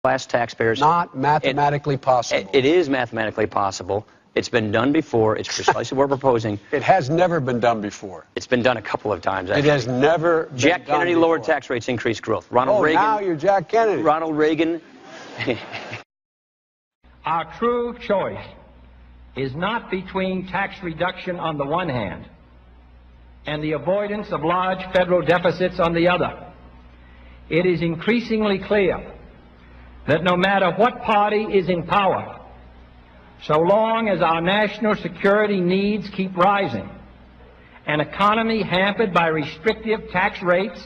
class taxpayers. Not mathematically possible. It is mathematically possible. It's been done before. It's precisely what we're proposing. It has never been done before. It's been done a couple of times, actually. It has never been Jack done Kennedy before. lowered tax rates, increased growth. Ronald Reagan. Now you're Jack Kennedy. Ronald Reagan. Our true choice is not between tax reduction on the one hand and the avoidance of large federal deficits on the other. It is increasingly clear that no matter what party is in power, so long as our national security needs keep rising, an economy hampered by restrictive tax rates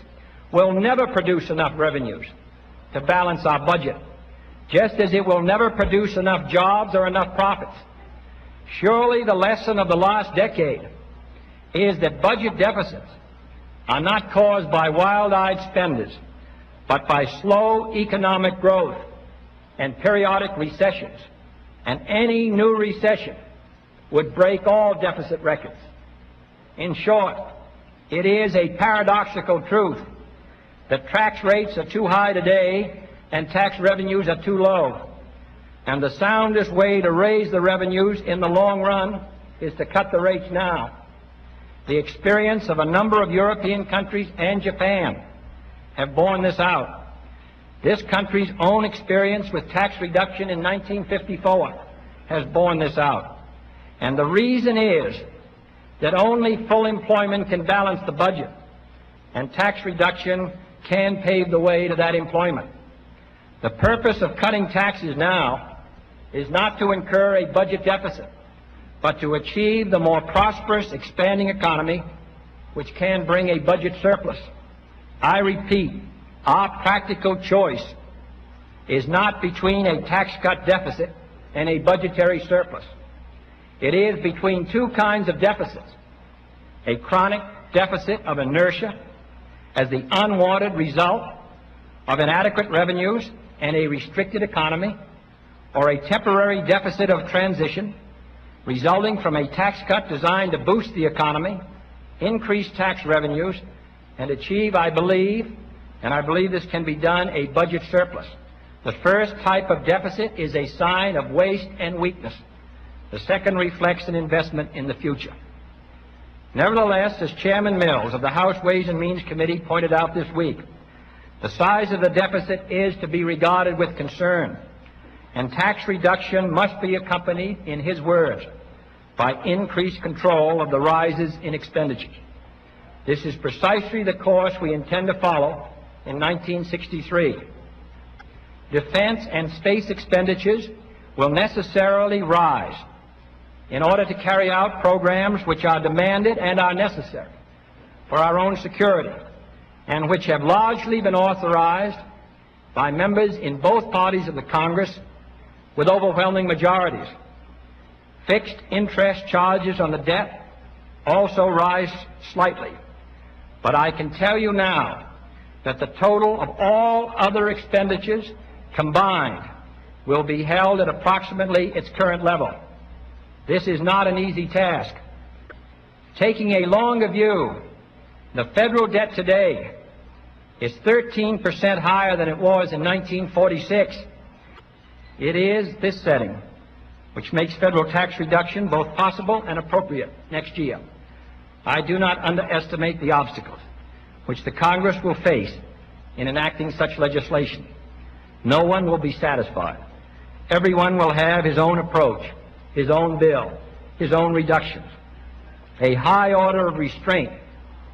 will never produce enough revenues to balance our budget, just as it will never produce enough jobs or enough profits. Surely the lesson of the last decade is that budget deficits are not caused by wild-eyed spenders, but by slow economic growth and periodic recessions. And any new recession would break all deficit records. In short, it is a paradoxical truth that tax rates are too high today and tax revenues are too low. And the soundest way to raise the revenues in the long run is to cut the rates now. The experience of a number of European countries and Japan have borne this out. This country's own experience with tax reduction in 1954 has borne this out. And the reason is that only full employment can balance the budget, and tax reduction can pave the way to that employment. The purpose of cutting taxes now is not to incur a budget deficit, but to achieve the more prosperous, expanding economy which can bring a budget surplus. I repeat, our practical choice is not between a tax cut deficit and a budgetary surplus. It is between two kinds of deficits: a chronic deficit of inertia as the unwanted result of inadequate revenues and a restricted economy, or a temporary deficit of transition resulting from a tax cut designed to boost the economy, increase tax revenues, and achieve, I believe this can be done, a budget surplus. The first type of deficit is a sign of waste and weakness. The second reflects an investment in the future. Nevertheless, as Chairman Mills of the House Ways and Means Committee pointed out this week, the size of the deficit is to be regarded with concern, and tax reduction must be accompanied, in his words, by increased control of the rises in expenditures. This is precisely the course we intend to follow in 1963. Defense and space expenditures will necessarily rise in order to carry out programs which are demanded and are necessary for our own security, and which have largely been authorized by members in both parties of the Congress with overwhelming majorities. Fixed interest charges on the debt also rise slightly, but I can tell you now that the total of all other expenditures combined will be held at approximately its current level. This is not an easy task. Taking a longer view, the federal debt today is 13% higher than it was in 1946. It is this setting which makes federal tax reduction both possible and appropriate next year. I do not underestimate the obstacles which the Congress will face in enacting such legislation. No one will be satisfied. Everyone will have his own approach, his own bill, his own reductions. A high order of restraint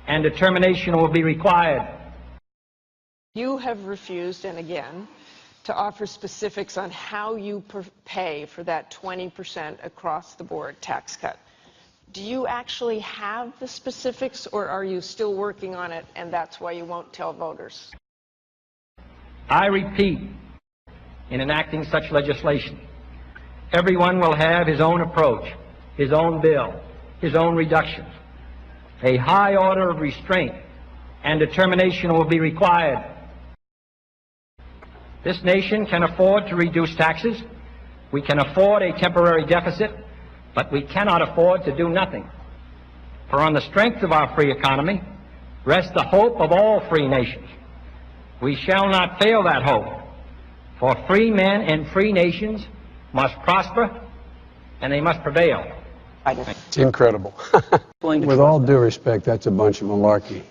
and determination will be required. You have refused, and again, to offer specifics on how you pay for that 20% across-the-board tax cut. Do you actually have the specifics, or are you still working on it, and that's why you won't tell voters? I repeat, in enacting such legislation, everyone will have his own approach, his own bill, his own reductions. A high order of restraint and determination will be required. This nation can afford to reduce taxes. We can afford a temporary deficit, but we cannot afford to do nothing. For on the strength of our free economy rests the hope of all free nations. We shall not fail that hope, For free men and free nations must prosper, and they must prevail. It's incredible. Willing to With all due respect, that's a bunch of malarkey.